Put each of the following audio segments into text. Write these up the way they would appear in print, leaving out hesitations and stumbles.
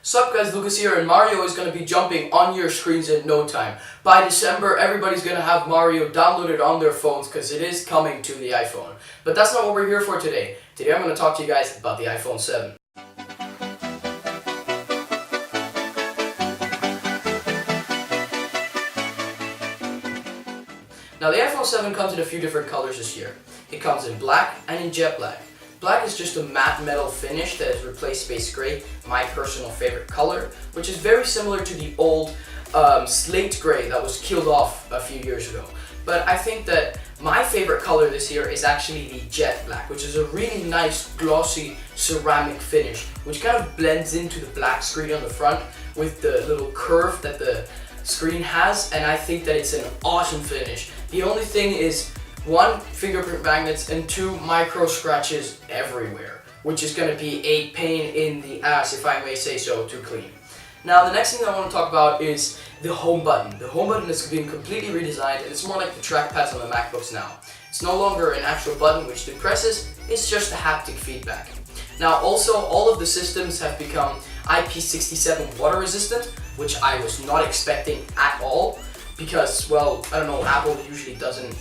Sup guys, Lucas here, and Mario is going to be jumping on your screens in no time. By December, everybody's going to have Mario downloaded on their phones because it is coming to the iPhone. But that's not what we're here for today. Today I'm going to talk to you guys about the iPhone 7. Now the iPhone 7 comes in a few different colors this year. It comes in black and in jet black. Black is just a matte metal finish that has replaced space gray, my personal favorite color, which is very similar to the old slate gray that was killed off a few years ago. But I think that my favorite color this year is actually the jet black, which is a really nice glossy ceramic finish, which kind of blends into the black screen on the front with the little curve that the screen has, and I think that it's an awesome finish. The only thing is, 1, fingerprint magnets, and 2, micro scratches everywhere, which is going to be a pain in the ass, if I may say so, to clean. Now the next thing I want to talk about is the home button. The home button is being completely redesigned, and it's more like the trackpads on the MacBooks now. It's no longer an actual button which depresses, it's just a haptic feedback. Now also, all of the systems have become IP67 water resistant, which I was not expecting at all. Because, well, I don't know, Apple usually doesn't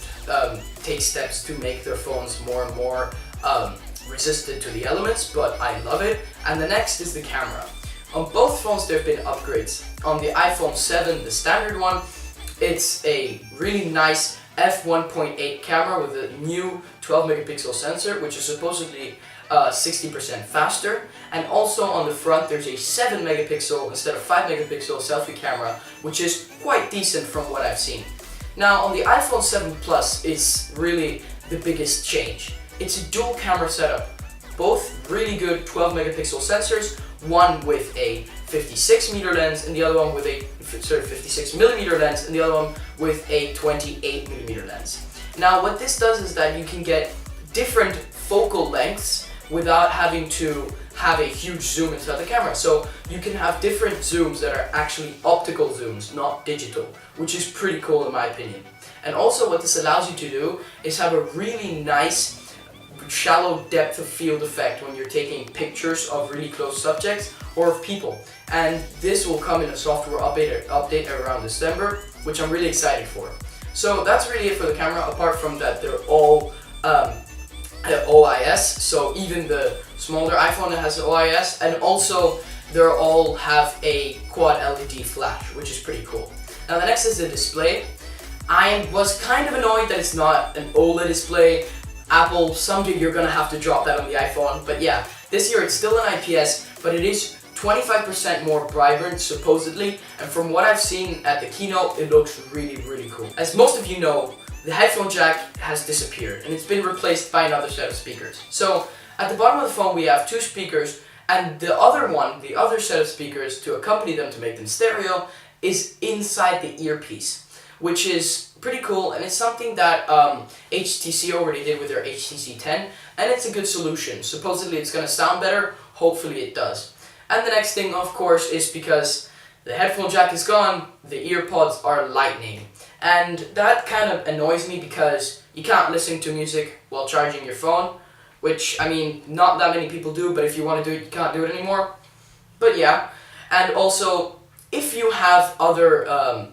take steps to make their phones more and more resistant to the elements, but I love it. And the next is the camera. On both phones there have been upgrades. On the iPhone 7, the standard one, it's a really nice f1.8 camera with a new 12 megapixel sensor, which is supposedly 60% faster, and also on the front there's a 7 megapixel instead of 5 megapixel selfie camera, which is quite decent from what I've seen. Now on the iPhone 7 Plus is really the biggest change. It's a dual camera setup, both really good 12 megapixel sensors, one with a 56 meter lens and the other one with a 56 millimeter lens and the other one with a 28 millimeter lens. Now what this does is that you can get different focal lengths without having to have a huge zoom inside the camera. So you can have different zooms that are actually optical zooms, not digital, which is pretty cool in my opinion. And also what this allows you to do is have a really nice shallow depth of field effect when you're taking pictures of really close subjects or of people. And this will come in a software update around December, which I'm really excited for. So that's really it for the camera, apart from that they're all OIS, so even the smaller iPhone has OIS, and also they all have a quad LED flash, which is pretty cool. Now the next is the display. I was kind of annoyed that it's not an OLED display. Apple, someday you're gonna have to drop that on the iPhone, but yeah, this year it's still an IPS, but it is 25% more vibrant supposedly, and from what I've seen at the keynote, it looks really, really cool. As most of you know, the headphone jack has disappeared and it's been replaced by another set of speakers. So at the bottom of the phone we have 2 speakers, and the other set of speakers to accompany them to make them stereo is inside the earpiece, which is pretty cool, and it's something that HTC already did with their HTC 10, and it's a good solution. Supposedly it's going to sound better, hopefully it does. And the next thing of course is, because the headphone jack is gone, the earpods are lightning. And that kind of annoys me because you can't listen to music while charging your phone, which, I mean, not that many people do, but if you want to do it, you can't do it anymore. But yeah, and also, if you have other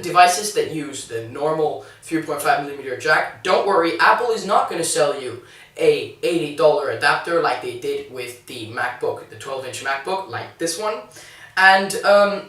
devices that use the normal 3.5mm jack, don't worry, Apple is not going to sell you a $80 adapter like they did with the MacBook, the 12-inch MacBook, like this one. And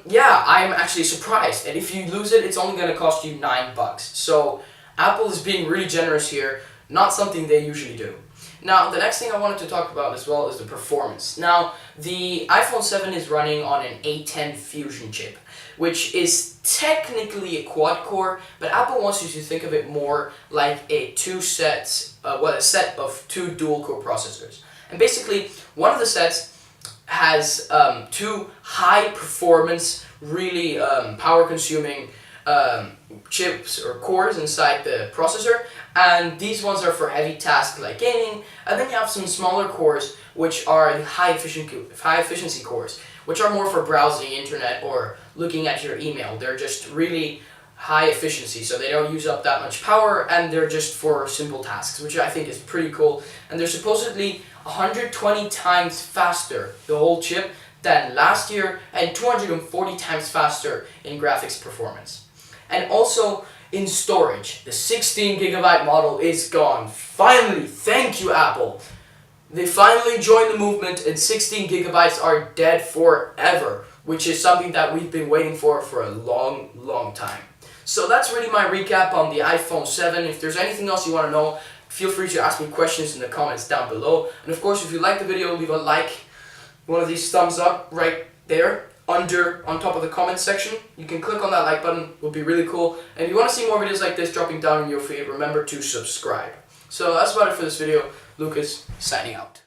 yeah, I'm actually surprised, and if you lose it, it's only going to cost you $9. So Apple is being really generous here, not something they usually do. Now the next thing I wanted to talk about as well is the performance. Now the iPhone 7 is running on an A10 Fusion chip, which is technically a quad core, but Apple wants you to think of it more like a set of 2 dual core processors. And basically one of the sets has 2 high performance, really power consuming chips or cores inside the processor, and these ones are for heavy tasks like gaming, and then you have some smaller cores which are high efficiency cores, which are more for browsing internet or looking at your email. They're just really high efficiency, so they don't use up that much power, and they're just for simple tasks, which I think is pretty cool. And they're supposedly 120 times faster, the whole chip, than last year and 240 times faster in graphics performance. And also in storage, the 16GB model is gone. Finally, thank you Apple. They finally joined the movement and 16GB are dead forever, which is something that we've been waiting for a long time. So that's really my recap on the iPhone 7. If there's anything else you want to know, feel free to ask me questions in the comments down below. And of course, if you like the video, leave a like, one of these thumbs up right there on top of the comment section. You can click on that like button, it would be really cool. And if you want to see more videos like this dropping down in your feed, remember to subscribe. So that's about it for this video. Lucas, signing out.